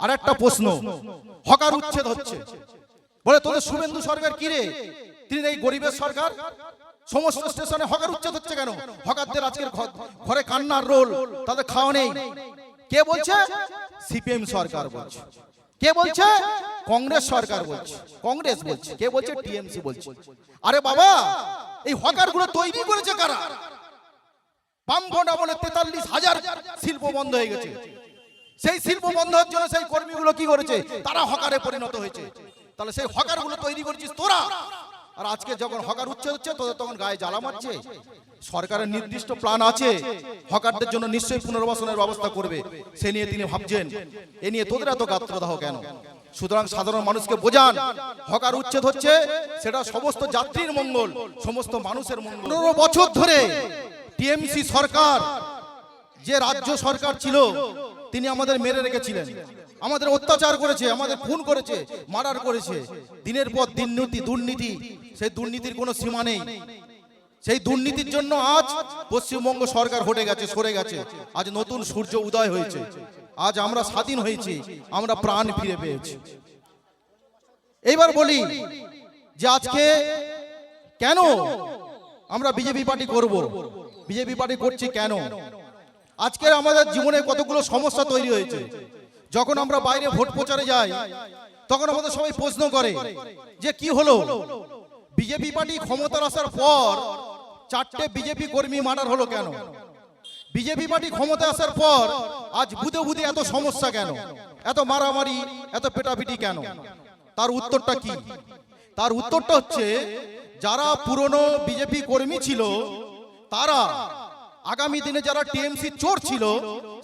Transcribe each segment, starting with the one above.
আর একটা প্রশ্ন, হকার উচ্ছেদ হচ্ছে বলে তোদের শুভেন্দু সরকার কি রে, তিনি এই গরিবের সরকার? সমস্ত স্টেশনে হকার উচ্ছেদ হচ্ছে কেন? হকারদের আজকের ঘরে কান্নার রোল, তাদের খাওয়া নেই। কে বলছে? সিপিএম সরকার বলছে। কে বলছে? কংগ্রেস সরকার বলছে, কংগ্রেস বলছে। কে বলছে? টিএমসি বলছে। আরে বাবা, এই হকার গুলো তৈরি করেছে কারা? বামফ্রন্ট আমলে 43,000 শিল্প বন্ধ হয়ে গেছে। সেই শিল্প বন্ধ হওয়ার জন্য সেই কর্মীগুলো কি করেছে? তারা হকারে পরিণত হয়েছে। তাহলে সেই হকার গুলো তৈরি করেছিস তোরা। আর আজকে যখন হকার উচ্ছেদ হচ্ছে তোদের তখন গায়ে জ্বালা মারছে। সরকারের নির্দিষ্ট প্ল্যান আছে, হকারদের জন্য নিশ্চয়ই পুনর্বাসনের ব্যবস্থা করবে, সে নিয়ে তিনি ভাবছেন। এ নিয়ে তোদের এত গাত্রদাহ কেন? সুতরাং সাধারণ মানুষকে বোঝান, হকার উচ্ছেদ হচ্ছে সেটা সমস্ত যাত্রীর মঙ্গল, সমস্ত মানুষের মঙ্গল। 15 বছর ধরে টিএমসি সরকার, যে রাজ্য সরকার ছিল, তিনি আমাদের মেরে রেখেছিলেন, আমাদের অত্যাচার করেছে, আমাদের খুন করেছে, মার্ডার করেছে। দিনের পর দিন দুর্নীতি, সেই দুর্নীতির কোনো সীমা নেই। সেই দুর্নীতির জন্য আজ পশ্চিমবঙ্গ সরকার হটে গেছে, সরে গেছে। আজ নতুন সূর্য উদয় হয়েছে, আজ আমরা স্বাধীন হয়েছি, আমরা প্রাণ ফিরে পেয়েছি। এইবার বলি যে আজকে কেন আমরা বিজেপি পার্টি করব? বিজেপি পার্টি করছি কেন? আজকে আমাদের জীবনে কতগুলো সমস্যা তৈরি হয়েছে। যখন আমরা বাইরে ভোট প্রচারে যাই, তখন আমাদের সবাই প্রশ্ন করে যে কি হলো, বিজেপি পার্টি ক্ষমতার আসার পর 4টে বিজেপি কর্মী মার্ডার হলো কেন? বিজেপি পার্টি ক্ষমতায় আসার পর আজ বুধে বুধে এত সমস্যা কেন? এত মারামারি, এত পেটাপিটি কেন? তার উত্তরটা কি? তার উত্তরটা হচ্ছে, যারা পুরনো বিজেপি কর্মী ছিল, তারা আগামী দিনে যারা টিএমসি চোর ছিল,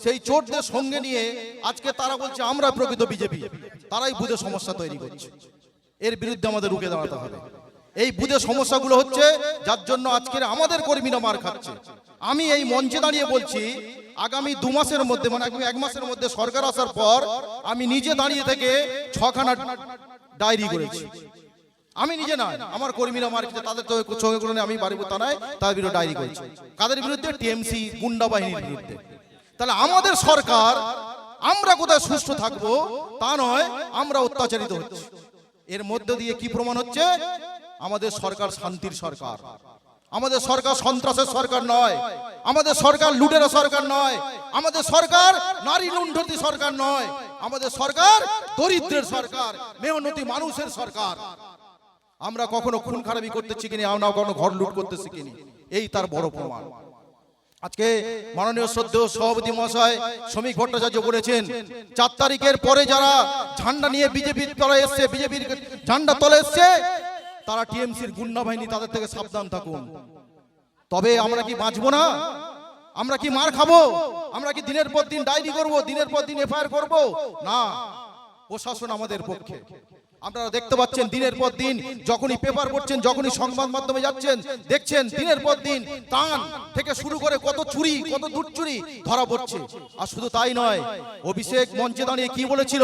সেই চোরদের সঙ্গে নিয়ে আজকে তারা বলছে আমরা প্রকৃত বিজেপি। তারাই বুধে সমস্যা তৈরি করছে। এর বিরুদ্ধে আমাদের রুখে দাঁড়াতে হবে। এই বুধে সমস্যাগুলো হচ্ছে, যার জন্য আজকের আমাদের কর্মীরা মার খাচ্ছে। আমি এই মঞ্চে দাঁড়িয়ে বলছি, আগামী 2 মাসের মধ্যে, মানে আগামী 1 মাসের মধ্যে সরকার আসার পর আমি নিজে দাঁড়িয়ে থেকে 6খানা ডায়েরি করেছি। আমি নিজে না, আমার কর্মীরা মার খেতে, তাদের সঙ্গে করে আমি বাড়ি থানায় তাদের বিরুদ্ধে ডায়েরি করেছি। কাদের বিরুদ্ধে? টিএমসি গুন্ডা বাহিনীর বিরুদ্ধে। তাহলে আমাদের সরকার, আমরা কোথায় সুস্থ থাকবো তা নয়, আমরা অত্যাচারিত হচ্ছি। এর মধ্যে দিয়ে কি প্রমাণ হচ্ছে? আমাদের সরকার শান্তির সরকার, আমাদের সরকার সন্ত্রাসের সরকার নয়, আমাদের সরকার লুটেরা সরকার নয়, আমাদের সরকার নারী লুণ্ঠতি সরকার নয়, আমাদের সরকার দরিদ্রের সরকার, মেহনতি মানুষের সরকার। আমরা কখনো খুন খারাপি করতে শিখিনি, আমরা কখনো ঘর লুট করতে শিখিনি। এই তার বড় প্রমাণ। আজকে মাননীয় শ্রদ্ধেয় সভাপতি মহাশয় শ্রমিক ভট্টাচার্য বলেছেন, 4 তারিখের পরে যারা ঝান্ডা নিয়ে বিজেপির তলে এসছে, বিজেপির ঝান্ডা তলে এসছে, তারা টিএমসির গুন্ডা বাহিনী, তাদের থেকে সাবধান থাকুন। তবে আমরা কি বাঁচবো না? আমরা কি মার খাবো? আমরা কি দিনের পর দিন ডায়েরি করব, দিনের পর দিন এফআইআর করব? না, প্রশাসন আমাদের পক্ষে। আপনারা দেখতে পাচ্ছেন দিনের পর দিন, যখনই পেপার পড়ছেন, যখনই সংবাদ মাধ্যমে যাচ্ছেন, দেখছেন দিনের পর দিন টান থেকে শুরু করে কত চুরি, কত দুধ চুরি ধরা পড়ছে। আর শুধু তাই নয়, অভিষেক মঞ্চে দাঁড়িয়ে কি বলেছিল?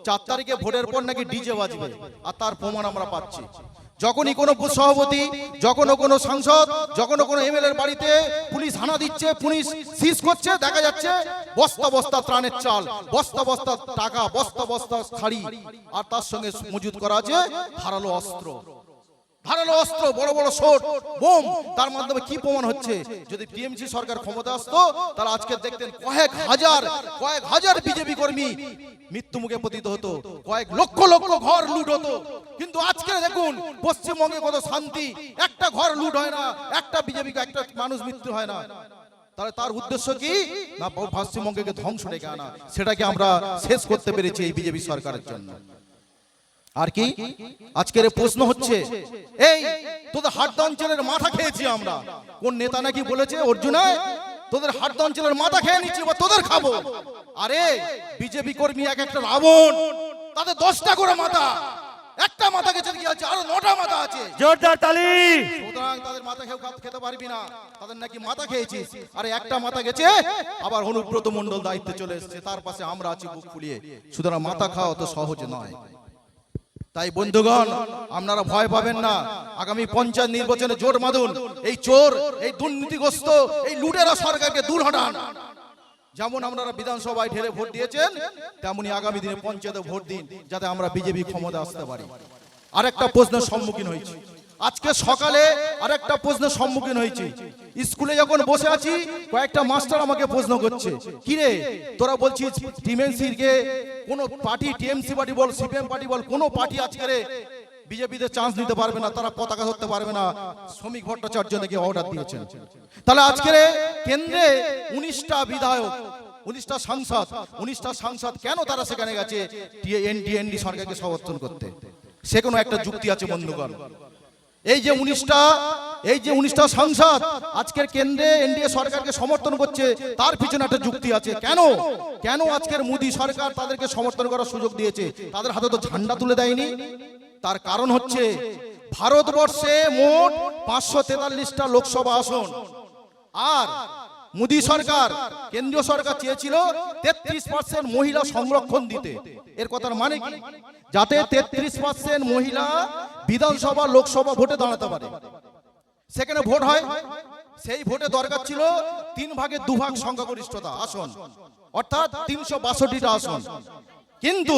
4 তারিখে ভোটের পর নাকি ডিজে বাজবে, আর তার প্রমাণ আমরা পাচ্ছি। যখনই কোনো বুথ সভাপতি, যখনও কোনো সাংসদ, যখনও কোনো এমএলএর বাড়িতে পুলিশ হানা দিচ্ছে, পুলিশ সিজ করছে, দেখা যাচ্ছে বস্তা বস্তা ত্রাণের চাল, বস্তা বস্তা টাকা, বস্তা বস্তা শাড়ি, আর তার সঙ্গে মজুত করা আছে ধারালো অস্ত্র। ধারালো অস্ত্র, বড় বড় শট, বোম। তার মাধ্যমে কি প্রমাণ হচ্ছে? যদি টিএমসি সরকার ক্ষমতা আসতো, তাহলে আজকে দেখতেন কয়েক হাজার বিজেপি কর্মী মৃত্যু মুখে পতিত হতো, কয়েক লক্ষ লক্ষ ঘর লুট হতো। কিন্তু আজকে দেখুন পশ্চিমবঙ্গে কত শান্তি, একটা ঘর লুট হয় না, একটা বিজেপি, একটা মানুষ মৃত্যু হয় না। তাহলে তার উদ্দেশ্য কি? না, পশ্চিমবঙ্গকে ধ্বংস ডেকে আনা। সেটাকে আমরা শেষ করতে পেরেছি এই বিজেপি সরকারের জন্য। আর কি আজকের প্রশ্ন হচ্ছে, এই তোদের হাটদা অঞ্চলের মাথা খেয়েছি আমরা। কোন নেতা নাকি বলেছে, অর্জুনায় তোদের হাটদা অঞ্চলের মাথা খেয়ে নিচ্ছি, বা তোদের খাবো। আরে বিজেপি কর্মী এক একটা রাবণ, তাদের 10টা করে মাথা। একটা মাথা গেছে কি আছে, আরো 9টা মাথা আছে। জোরদার তালি। সুতরাং তাদের মাথা খেতে পারবি না, তাদের নাকি মাথা খেয়েছিস। আরে একটা মাথা গেছে, আবার অনুব্রত মণ্ডল দায়িত্বে চলে এসেছে, তার পাশে আমরা আছি বুক ফুলিয়ে। সুতরাং মাথা খাওয়া তো সহজ নয়। তাই বন্ধুগণ, আপনারা ভয় পাবেন না। আগামী পঞ্চায়েত নির্বাচনে জোর বাঁধুন। এই চোর, এই দুর্নীতিগ্রস্ত, এই লুটেরা সরকারকে দূর হটান। যেমন আপনারা বিধানসভায় ঢেলে ভোট দিয়েছেন, তেমনি আগামী দিনে পঞ্চায়েতে ভোট দিন, যাতে আমরা বিজেপি ক্ষমতা আসতে পারি। আরেকটা প্রশ্নের সম্মুখীন হয়েছি আজকে সকালে, আরেকটা প্রশ্নের সম্মুখীন হয়েছি। স্কুলে যখন বসে আছি, কয়েকটা মাস্টার আমাকে প্রশ্ন করছে, কিরে তোরা বলছিস টিএমসি কে কোন পার্টি, টিএমসি পার্টি বল, সিপিএম পার্টি বল, কোন পার্টি আজকে বিজেপিতে চান্স নিতে পারবে না, তারা পতাকা ধরতে পারবে না। শ্রমিক ভট্টাচার্য নাকি অর্ডার দিয়েছেন। তাহলে আজকে কেন্দ্রে 19টা বিধায়ক, 19টা সাংসদ কেন তারা সেখানে গেছে এনডি সরকারকে সমর্থন করতে? সে কোনো একটা যুক্তি আছে বন্ধুগণ। এই যে 19টা সাংসদ আজকের কেন্দ্রে এনডিএ সরকারকে সমর্থন করছে, তার পিছনে একটা যুক্তি আছে। কেন আজকের মোদী সরকার তাদেরকে সমর্থন করার সুযোগ দিয়েছে? তাদের হাতে তো ঝান্ডা তুলে দেয়নি। তার কারণ হচ্ছে ভারতবর্ষে মোট 543টা লোকসভা আসন, আর মোদী সরকার, কেন্দ্রীয় সরকার চেয়েছিল 33% মহিলা সংরক্ষণ দিতে। এর কথার মানে কি? যাতে 33% মহিলা বিধানসভা লোকসভা ভোটে দাঁড়াতে পারে। সেখানে ভোট হয়, সেই ভোটে দরকার ছিল 3 ভাগের 2 ভাগ সংখ্যাগরিষ্ঠতা আসন, অর্থাৎ 362টা আসন। কিন্তু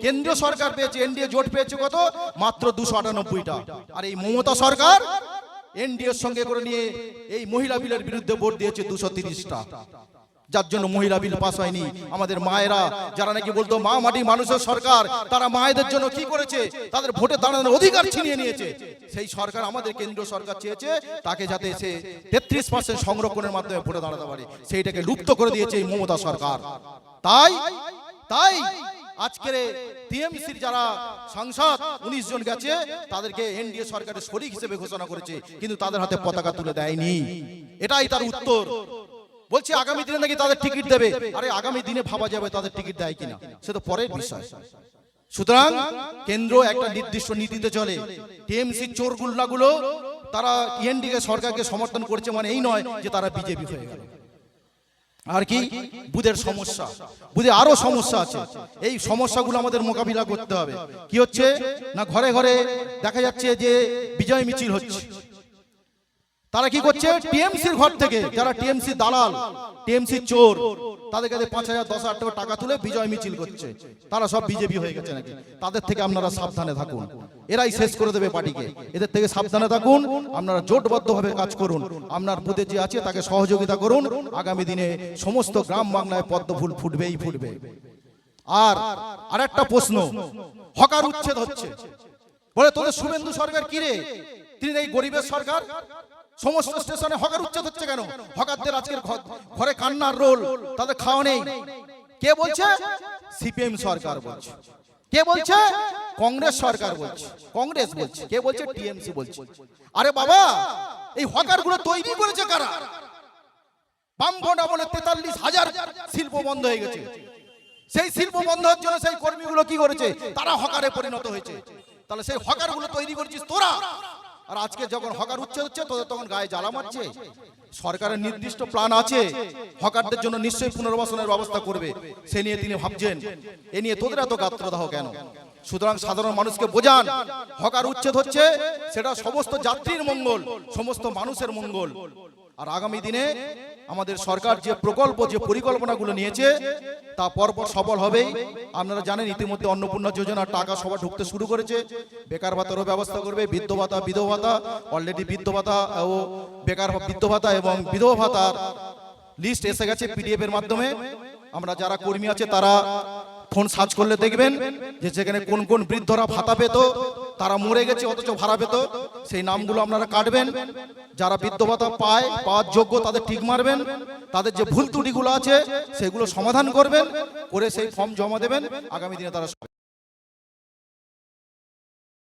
কেন্দ্রীয় সরকার পেয়েছে, এনডিএ জোট পেয়েছে কত? মাত্র 298টা। আর এই মমতা সরকার এনডিএর সঙ্গে করে নিয়ে এই মহিলা বিলের বিরুদ্ধে ভোট দিয়েছে 230টা, যার জন্য মহিলা বিল পাস হয়নি। আমাদের মায়েরা যারা নাকি বলতো মা মাটি মানুষের সরকার, তারা মায়েদের জন্য কি করেছে? তাদের ভোটে দাঁড়ানোর অধিকার ছিনিয়ে নিয়েছে। সেই সরকার, আমাদের কেন্দ্রীয় সরকার চেয়েছে তাকে যাতে সে 33% সংরক্ষণের মাধ্যমে ভোটে দাঁড়াতে পারে, সেইটাকে লুপ্ত করে দিয়েছে এই মমতা সরকার। তাই আজকের টিএমসির যারা সাংসদ 19 জন গেছে, তাদেরকে এনডিএ সরকারের শরিক হিসেবে ঘোষণা করেছে, কিন্তু তাদের হাতে পতাকা তুলে দেয়নি। এটাই তার উত্তর। বলছে আগামী দিনে নাকি তাদের টিকিট দেবে। আরে আগামী দিনে ভাবা যাবে তাদের টিকিট দেয় কিনা, সে তো পরের বিষয়। সুতরাং কেন্দ্র একটা নির্দিষ্ট নীতিতে চলে। টিএমসি চোর গুন্ডাগুলো তারা এনডিএ সরকারকে সমর্থন করছে মানে এই নয় যে তারা বিজেপি হয়ে গেল। আর কি বুধের সমস্যা, বুধে আরো সমস্যা আছে। এই সমস্যাগুলো আমাদের মোকাবিলা করতে হবে। কি হচ্ছে না, ঘরে ঘরে দেখা যাচ্ছে যে বিজয় মিছিল হচ্ছে। তারা কি করছে? টিএমসির ঘর থেকে, যারা টিএমসি দালাল, টিএমসি চোর, তাদের কাছে 5,000 10,000 টাকা তুলে বিজয় মিছিল করছে। তারা সব বিজেপি হয়ে গেছে নাকি? তাদের থেকে আপনারা সাবধানে থাকুন, এরাই শেষ করে দেবে পার্টিকে। এদের থেকে সাবধানে থাকুন, আপনারা জোটবদ্ধভাবে কাজ করুন। আপনার বুথে যে আছে তাকে সহযোগিতা করুন। আগামী দিনে সমস্ত গ্রাম বাংলায় পদ্ম ফুল ফুটবেই ফুটবে। আর আরেকটা প্রশ্ন, হকার উচ্ছেদ হচ্ছে বলে তোদের শুভেন্দু সরকার কিরে? তিনি এই গরিবের সরকার। সমস্ত স্টেশনে হকার উচ্ছেদ হচ্ছে কেন? হকারদের আজকের ঘরে কান্নার রোল, তাদের খাওয়া নেই। কে বলছে? সিপিএম সরকার বলছে। কে বলছে? কংগ্রেস সরকার বলছে, কংগ্রেস বলছে। কে বলছে? টিএমসি বলছে। আরে বাবা, এই হকার গুলো তৈরি করেছে কারা? বামফ্রন্ট আমলে 43,000 শিল্প বন্ধ হয়ে গেছে। সেই শিল্প বন্ধ হওয়ার জন্য সেই কর্মীগুলো কি করেছে? তারা হকারে পরিণত হয়েছে। তাহলে সেই হকার গুলো তৈরি করেছিস তোরা। আর আজকে যখন হকার উচ্ছেদ হচ্ছে, তোদের তখন গায়ে জ্বালা মারছে। সরকারের নির্দিষ্ট প্ল্যান আছে, হকারদের জন্য নিশ্চয়ই পুনর্বাসনের ব্যবস্থা করবে, সে নিয়ে তিনি ভাবছেন। এ নিয়ে তোদের এত গাত্রদাহ কেন? সুতরাং সাধারণ মানুষকে বোঝান, হকার উচ্ছেদ হচ্ছে সেটা সমস্ত যাত্রীর মঙ্গল, সমস্ত মানুষের মঙ্গল। আর আগামী দিনে আমাদের সরকার যে প্রকল্প, যে পরিকল্পনাগুলো নিয়েছে, তা পরপর সফল হবেই। আপনারা জানেন ইতিমধ্যে অন্নপূর্ণা যোজনার টাকা সবার ঢুকতে শুরু করেছে। বেকার ভাতারও ব্যবস্থা করবে, বৃদ্ধ ভাতা, বিধবা ভাতা। অলরেডি বৃদ্ধ ভাতা ও বেকার বৃদ্ধ ভাতা এবং বিধবা ভাতার লিস্ট এসে গেছে পিডিএফ এর মাধ্যমে। আমরা যারা কর্মী আছে তারা ফোন সার্চ করলে দেখবেন যে যেখানে কোন কোন বৃদ্ধরা ভাতা পেত, তারা মরে গেছে অথচ ভাড়া পেত, সেই নামগুলো আপনারা কাটবেন। যারা বৃদ্ধ ভাতা পাওয়ার যোগ্য তাদের ঠিক মারবেন। তাদের যে ভুল ত্রুটিগুলো আছে সেগুলো সমাধান করবেন, করে সেই ফর্ম জমা দেবেন। আগামী দিনে তারা